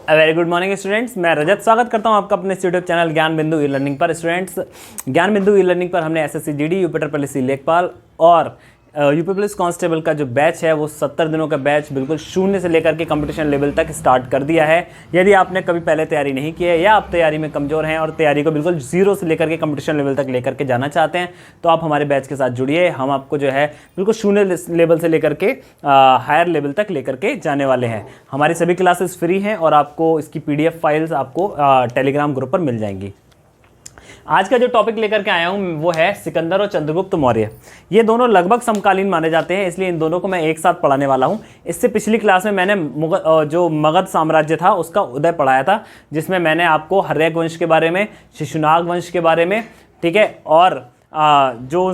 Very good morning students, मैं रजत स्वागत करता हूं आपका अपने यूट्यूब चैनल ज्ञान बिंदु ई लर्निंग पर। स्टूडेंट्स, ज्ञान बिंदु ई लर्निंग पर हमने एसएससी जीडी, यूपी पॉलिसी लेखपाल और यूपी पुलिस कांस्टेबल का जो बैच है वो 70 दिनों का बैच बिल्कुल शून्य से लेकर के कंपटीशन लेवल तक स्टार्ट कर दिया है। यदि आपने कभी पहले तैयारी नहीं की है या आप तैयारी में कमज़ोर हैं और तैयारी को बिल्कुल जीरो से लेकर के कंपटीशन लेवल तक लेकर के जाना चाहते हैं तो आप हमारे बैच के साथ जुड़िए। हम आपको जो है बिल्कुल शून्य लेवल से लेकर के हायर लेवल तक लेकर के जाने वाले हैं। हमारी सभी क्लासेस फ्री हैं और आपको इसकी PDF फाइल्स आपको टेलीग्राम ग्रुप पर मिल जाएंगी। आज का जो टॉपिक लेकर के आया हूं वो है सिकंदर और चंद्रगुप्त मौर्य। ये दोनों लगभग समकालीन माने जाते हैं, इसलिए इन दोनों को मैं एक साथ पढ़ाने वाला हूं। इससे पिछली क्लास में मैंने जो मगध साम्राज्य था उसका उदय पढ़ाया था, जिसमें मैंने आपको हर्यक वंश के बारे में, शिशुनाग वंश के बारे में, ठीक है, और जो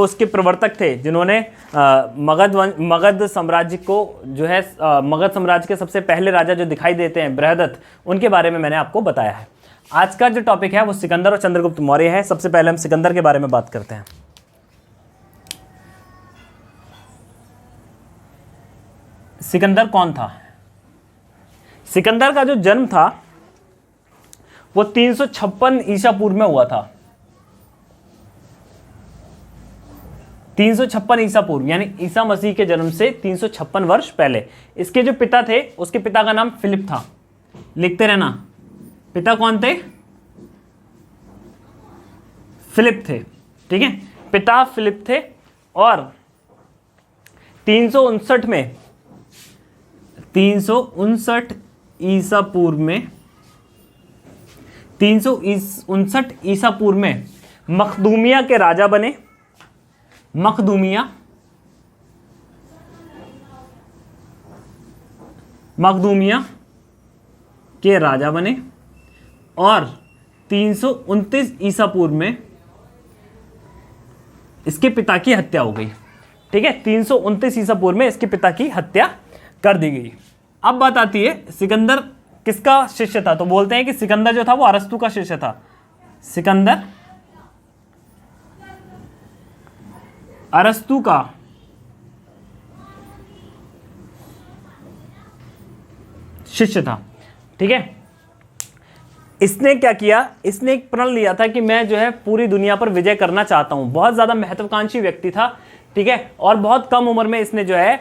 उसके प्रवर्तक थे जिन्होंने मगध साम्राज्य को जो है मगध साम्राज्य के सबसे पहले राजा जो दिखाई देते हैं बृहदत्त, उनके बारे में मैंने आपको बताया है। आज का जो टॉपिक है वो सिकंदर और चंद्रगुप्त मौर्य है। सबसे पहले हम सिकंदर के बारे में बात करते हैं। सिकंदर कौन था? सिकंदर का जो जन्म था वो 356 ईसा पूर्व में हुआ था। 356 ईसा पूर्व यानी ईसा मसीह के जन्म से 356 वर्ष पहले। इसके जो पिता थे उसके पिता का नाम फिलिप था। लिखते रहना, पिता कौन थे? फिलिप थे, ठीक है, पिता फिलिप थे। और 359 ईसा पूर्व में 359 ईसा पूर्व में मखदूमिया के राजा बने। मखदूमिया के राजा बने और 329 ईसा पूर्व में इसके पिता की हत्या हो गई। ठीक है, 329 ईसा पूर्व में इसके पिता की हत्या कर दी गई। अब बात आती है सिकंदर किसका शिष्य था? तो बोलते हैं कि सिकंदर जो था वो अरस्तु का शिष्य था। सिकंदर अरस्तु का शिष्य था। ठीक है, इसने क्या किया? इसने एक प्रण लिया था कि मैं जो है पूरी दुनिया पर विजय करना चाहता हूं। बहुत ज्यादा महत्वाकांक्षी व्यक्ति था, ठीक है, और बहुत कम उम्र में इसने जो है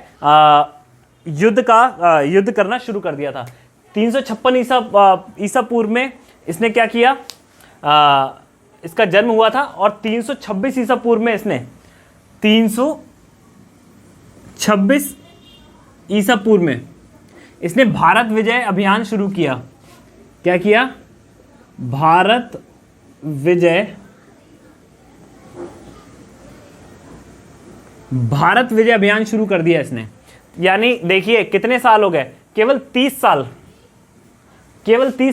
युद्ध करना शुरू कर दिया था। 356 ईसा पूर्व में इसने क्या किया? इसका जन्म हुआ था और 326 ईसा पूर्व में इसने 326 ईसा पूर्व में इसने भारत विजय अभियान शुरू किया। क्या किया? भारत विजय अभियान शुरू कर दिया इसने। यानी देखिए कितने साल हो गए? केवल 30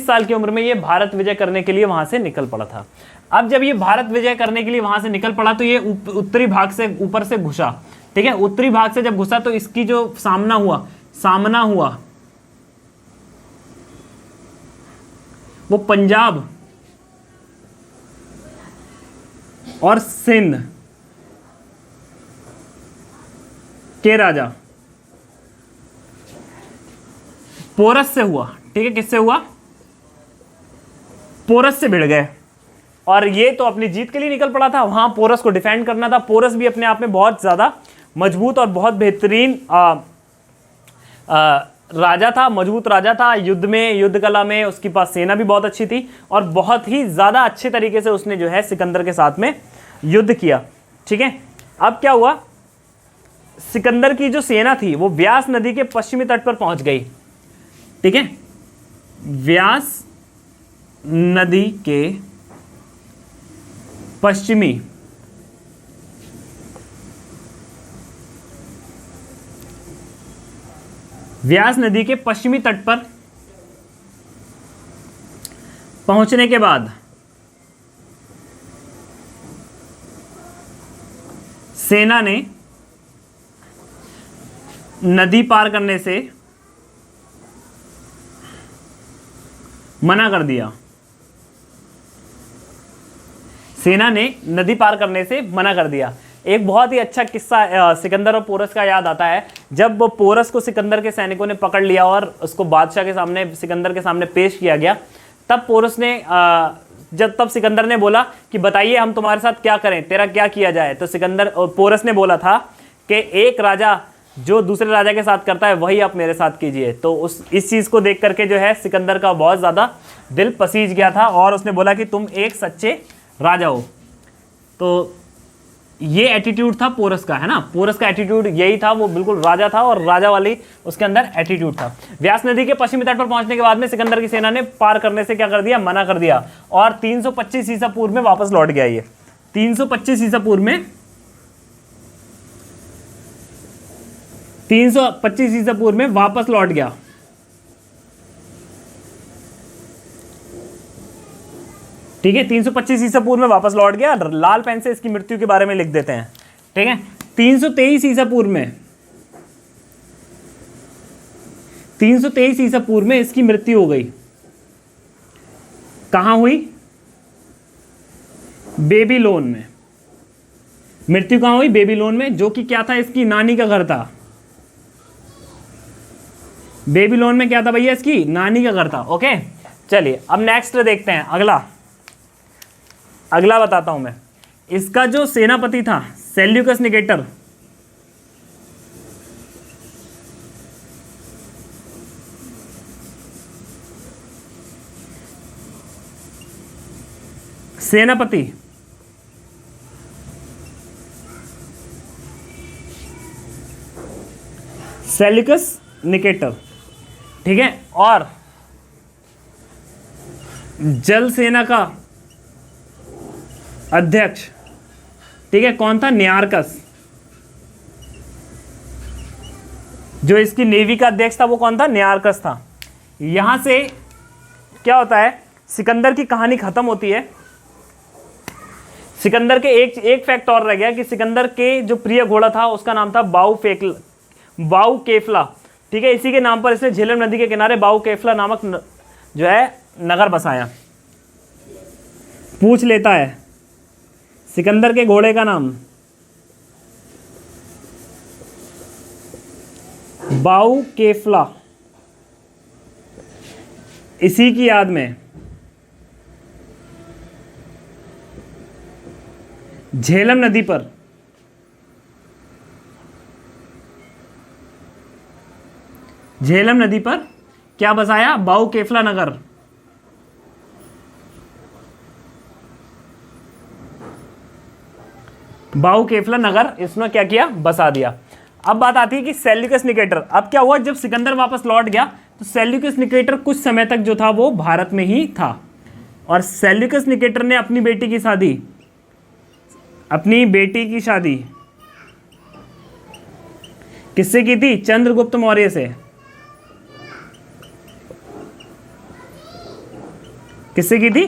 साल की उम्र में ये भारत विजय करने के लिए वहां से निकल पड़ा था। अब जब ये भारत विजय करने के लिए वहां से निकल पड़ा तो ये उत्तरी भाग से ऊपर से घुसा। ठीक है, उत्तरी भाग से जब घुसा तो इसकी जो सामना हुआ वो पंजाब और सिंध के राजा पोरस से हुआ। ठीक है, किससे हुआ? पोरस से भिड़ गए और ये तो अपनी जीत के लिए निकल पड़ा था। वहां पोरस को डिफेंड करना था। पोरस भी अपने आप में बहुत ज्यादा मजबूत और बहुत बेहतरीन राजा था, मजबूत राजा था। युद्ध कला में उसके पास सेना भी बहुत अच्छी थी और बहुत ही ज्यादा अच्छे तरीके से उसने जो है सिकंदर के साथ में युद्ध किया। ठीक है, अब क्या हुआ? सिकंदर की जो सेना थी वो व्यास नदी के पश्चिमी तट पर पहुंच गई। ठीक है, व्यास नदी के पश्चिमी तट पर पहुंचने के बाद सेना ने नदी पार करने से मना कर दिया। सेना ने नदी पार करने से मना कर दिया। एक बहुत ही अच्छा किस्सा सिकंदर और पोरस का याद आता है। जब पोरस को सिकंदर के सैनिकों ने पकड़ लिया और उसको बादशाह के सामने, सिकंदर के सामने पेश किया गया, तब पोरस ने तब सिकंदर ने बोला कि बताइए हम तुम्हारे साथ क्या करें, तेरा क्या किया जाए। तो सिकंदर और पोरस ने बोला था कि एक राजा जो दूसरे राजा के साथ करता है वही आप मेरे साथ कीजिए। तो इस चीज़ को देख करके जो है सिकंदर का बहुत ज़्यादा दिल पसीज गया था और उसने बोला कि तुम एक सच्चे राजा हो। तो ये एटीट्यूड था पोरस का, है ना। पोरस का एटीट्यूड यही था, वो बिल्कुल राजा था और राजा वाली उसके अंदर एटीट्यूड था। व्यास नदी के पश्चिमी तट पर पहुंचने के बाद में सिकंदर की सेना ने पार करने से क्या कर दिया, मना कर दिया और 325 ईसा पूर्व में वापस लौट गया। ये 325 ईसा पूर्व में 325 ईसा पूर्व में वापस लौट गया। ठीक है, 325 ईसा पूर्व में वापस लौट गया। लाल पेन से इसकी मृत्यु के बारे में लिख देते हैं। ठीक है, 323 ईसा पूर्व में 323 ईसा पूर्व में इसकी मृत्यु हो गई। कहां हुई? बेबीलोन में। मृत्यु कहां हुई? बेबीलोन में, जो कि क्या था, इसकी नानी का घर था। बेबीलोन में क्या था भैया? इसकी नानी का घर था। ओके, चलिए अब नेक्स्ट देखते हैं। अगला बताता हूं मैं। इसका जो सेनापति था सेल्यूकस निकेटर, सेनापति सेल्यूकस निकेटर, ठीक है, और जल सेना का अध्यक्ष, ठीक है, कौन था? नियारकस। जो इसकी नेवी का अध्यक्ष था वो कौन था? नियारकस था। यहां से क्या होता है, सिकंदर की कहानी खत्म होती है। सिकंदर के एक फैक्ट और रह गया कि सिकंदर के जो प्रिय घोड़ा था उसका नाम था बाऊ केफला। ठीक है, इसी के नाम पर इसने झेलम नदी के किनारे बाऊ केफला नामक जो है नगर बसाया। पूछ लेता है सिकंदर के घोड़े का नाम बाऊ केफला। इसी की याद में झेलम नदी पर क्या बसाया? बाऊ केफला नगर। बाऊ केफला नगर इसने क्या किया? बसा दिया। अब बात आती है कि सेल्यूकस निकेटर, अब क्या हुआ, जब सिकंदर वापस लौट गया तो सेल्यूकस निकेटर कुछ समय तक जो था वो भारत में ही था। और सेल्यूकस निकेटर ने अपनी बेटी की शादी किससे की थी? चंद्रगुप्त मौर्य से। किससे की थी?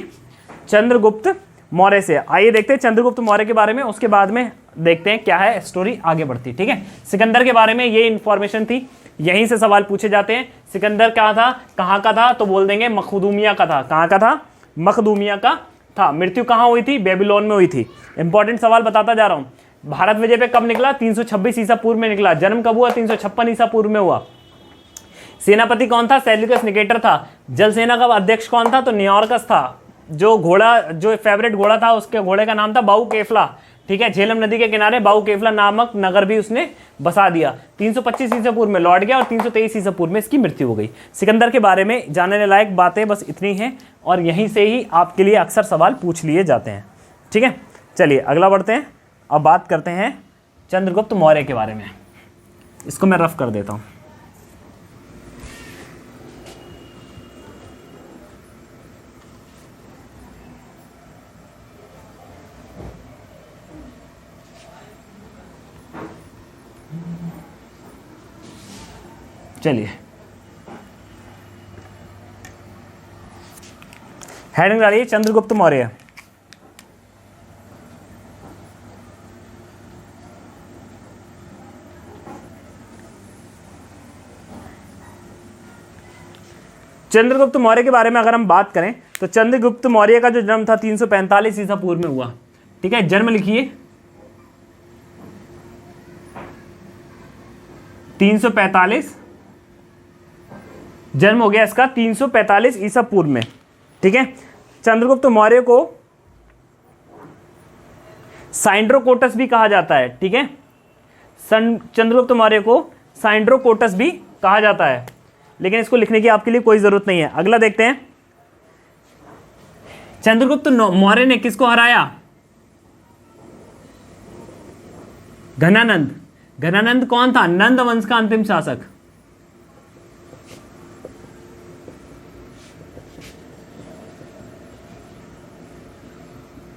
चंद्रगुप्त मौर्य से। आइए देखते हैं चंद्रगुप्त मौर्य के बारे में, उसके बाद में देखते हैं क्या है स्टोरी आगे बढ़ती। ठीक है, सिकंदर के बारे में ये इंफॉर्मेशन थी, यहीं से सवाल पूछे जाते हैं। सिकंदर क्या था, कहाँ का था? तो बोल देंगे मखदूमिया का था। कहाँ का था? मखदूमिया का था। मृत्यु कहाँ हुई थी? बेबीलोन में हुई थी। इंपॉर्टेंट सवाल बताता जा रहा हूँ। भारत विजय पे कब निकला? 326 ईसा पूर्व में निकला। जन्म कब हुआ? 356 ईसा पूर्व में हुआ। सेनापति कौन था? सेल्यूकस निकेटर था। जल सेना का अध्यक्ष कौन था? तो नियारकस था। जो फेवरेट घोड़ा था उसके घोड़े का नाम था बाऊ केफला। ठीक है, झेलम नदी के किनारे बाऊ केफला नामक नगर भी उसने बसा दिया। 325 ईसा पूर्व में लौट गया और 323 ईसा पूर्व में इसकी मृत्यु हो गई। सिकंदर के बारे में जानने लायक बातें बस इतनी हैं और यहीं से ही आपके लिए अक्सर सवाल पूछ लिए जाते हैं। ठीक है, चलिए अगला बढ़ते हैं। अब बात करते हैं चंद्रगुप्त मौर्य के बारे में। इसको मैं रफ कर देता हूँ। चलिए, हेडिंग डालिए चंद्रगुप्त मौर्य। चंद्रगुप्त मौर्य के बारे में अगर हम बात करें तो चंद्रगुप्त मौर्य का जो जन्म था 345 ईसा पूर्व में हुआ। ठीक है, जन्म लिखिए 345 जन्म हो गया इसका 345 ईसा पूर्व में। ठीक है, चंद्रगुप्त मौर्य को साइंड्रोकोटस भी कहा जाता है। ठीक है, चंद्रगुप्त मौर्य को साइंड्रोकोटस भी कहा जाता है, लेकिन इसको लिखने की आपके लिए कोई जरूरत नहीं है। अगला देखते हैं, चंद्रगुप्त मौर्य ने किसको हराया? घनानंद। घनानंद कौन था? नंद वंश का अंतिम शासक।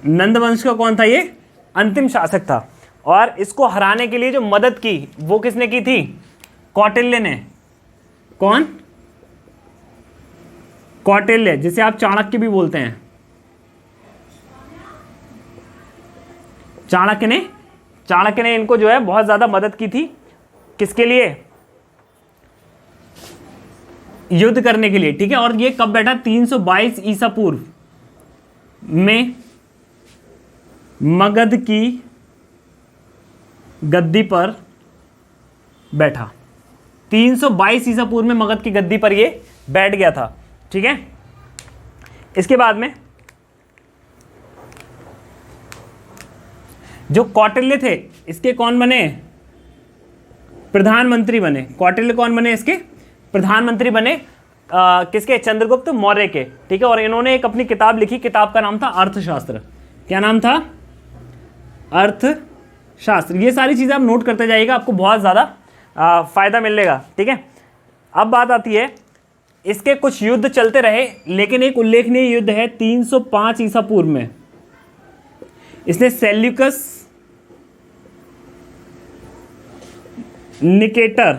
नंद वंश का कौन था? ये अंतिम शासक था। और इसको हराने के लिए जो मदद की वो किसने की थी? कौटिल्य ने। कौन? कौटिल्य, जिसे आप चाणक्य भी बोलते हैं। चाणक्य ने इनको जो है बहुत ज्यादा मदद की थी। किसके लिए? युद्ध करने के लिए। ठीक है, और ये कब बैठा? 322 ईसा पूर्व में मगध की गद्दी पर बैठा। 322 ईसा पूर्व में मगध की गद्दी पर ये बैठ गया था। ठीक है, इसके बाद में जो कौटिल्य थे इसके कौन बने? प्रधानमंत्री बने। कौटिल्य कौन बने? इसके प्रधानमंत्री बने। किसके? चंद्रगुप्त मौर्य के। ठीक है, और इन्होंने एक अपनी किताब लिखी, किताब का नाम था अर्थशास्त्र। क्या नाम था? अर्थशास्त्र। ये सारी चीज़ें आप नोट करते जाइएगा, आपको बहुत ज़्यादा फायदा मिलेगा। ठीक है, अब बात आती है, इसके कुछ युद्ध चलते रहे, लेकिन एक उल्लेखनीय युद्ध है 305 ईसा पूर्व में। इसने सेल्यूकस निकेटर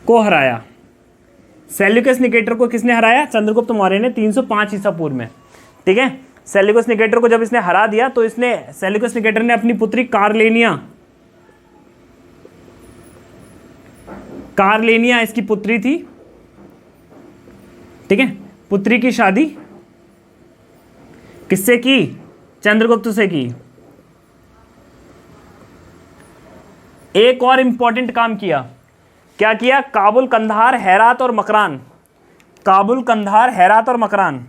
को हराया। सेल्यूकस निकेटर को किसने हराया? चंद्रगुप्त मौर्य ने 305 ईसा पूर्व में। ठीक है, सेल्यूकस निकेटर को जब इसने हरा दिया तो इसने सेल्यूकस निकेटर ने अपनी पुत्री कारलेनिया इसकी पुत्री थी। ठीक है, पुत्री की शादी किससे की? चंद्रगुप्त से की। एक और इंपॉर्टेंट काम किया। क्या किया? काबुल, कंधार, हेरात और मकरान। काबुल, कंधार, हेरात और मकरान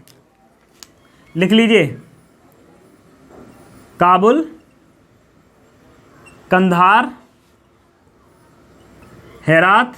लिख लीजिए। काबुल, कंधार, हेरात,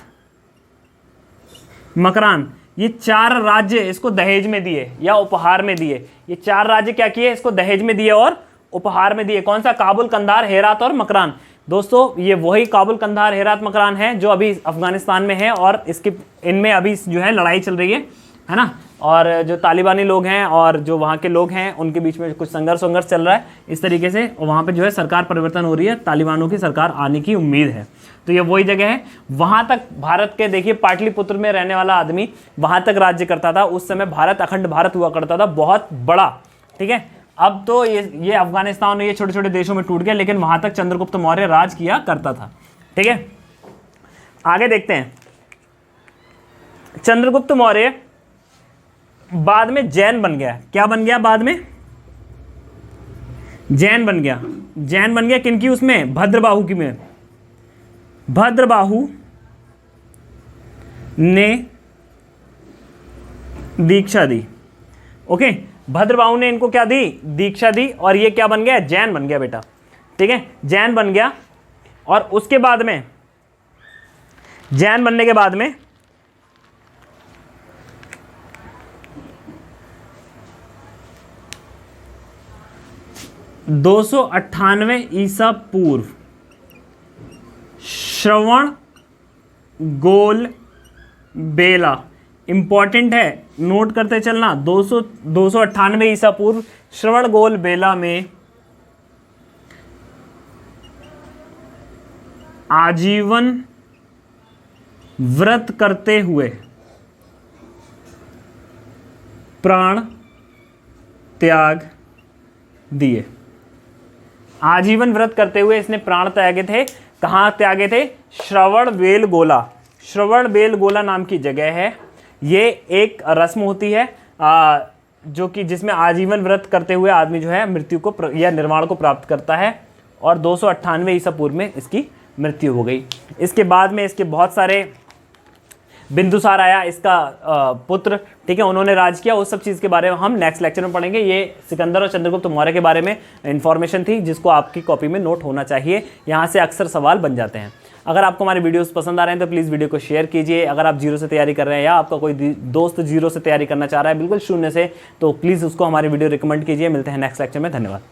मकरान, ये 4 राज्य इसको दहेज में दिए या उपहार में दिए। ये 4 राज्य क्या किए? इसको दहेज में दिए और उपहार में दिए। कौन सा? काबुल, कंधार, हेरात और मकरान। दोस्तों, ये वही काबुल, कंधार, हेरात, मकरान है जो अभी अफगानिस्तान में है, और इसके इनमें अभी जो है लड़ाई चल रही है ना। और जो तालिबानी लोग हैं और जो वहाँ के लोग हैं उनके बीच में कुछ संघर्ष चल रहा है इस तरीके से। वहाँ पे जो है सरकार परिवर्तन हो रही है, तालिबानों की सरकार आने की उम्मीद है। तो ये वही जगह है। वहाँ तक भारत के, देखिए, पाटलिपुत्र में रहने वाला आदमी वहाँ तक राज्य करता था। उस समय भारत अखंड भारत हुआ करता था, बहुत बड़ा। ठीक है, अब तो ये अफगानिस्तान और ये छोटे छोटे देशों में टूट गया, लेकिन वहाँ तक चंद्रगुप्त मौर्य राज किया करता था। ठीक है, आगे देखते हैं। चंद्रगुप्त मौर्य बाद में जैन बन गया। क्या बन गया? बाद में जैन बन गया। जैन बन गया किनकी? उसमें भद्रबाहु की में। भद्रबाहु ने दीक्षा दी। ओके, भद्रबाहु ने इनको क्या दी? दीक्षा दी, और ये क्या बन गया? जैन बन गया बेटा। ठीक है, जैन बन गया। और उसके बाद में, जैन बनने के बाद में 298 ईसा पूर्व श्रवण गोल बेला, इंपॉर्टेंट है, नोट करते चलना। 298 ईसा पूर्व श्रवण गोल बेला में आजीवन व्रत करते हुए प्राण त्याग दिए। आजीवन व्रत करते हुए इसने प्राण त्यागे थे। कहाँ त्यागे थे? श्रवण बेलगोला। श्रवण बेलगोला नाम की जगह है। ये एक रस्म होती है जो कि जिसमें आजीवन व्रत करते हुए आदमी जो है मृत्यु को या निर्वाण को प्राप्त करता है। और 298 ईसा पूर्व में इसकी मृत्यु हो गई। इसके बाद में इसके बहुत सारे, बिंदुसार आया इसका पुत्र, ठीक है, उन्होंने राज किया। उस सब चीज़ के बारे में हम नेक्स्ट लेक्चर में पढ़ेंगे। ये सिकंदर और चंद्रगुप्त मौर्य के बारे में इन्फॉर्मेशन थी जिसको आपकी कॉपी में नोट होना चाहिए। यहाँ से अक्सर सवाल बन जाते हैं। अगर आपको हमारे वीडियोस पसंद आ रहे हैं तो प्लीज़ वीडियो को शेयर कीजिए। अगर आप जीरो से तैयारी कर रहे हैं या आपका कोई दोस्त जीरो से तैयारी करना चाह रहा है बिल्कुल शून्य से, तो प्लीज़ उसको हमारी वीडियो रिकमेंड कीजिए। मिलते हैं नेक्स्ट लेक्चर में। धन्यवाद।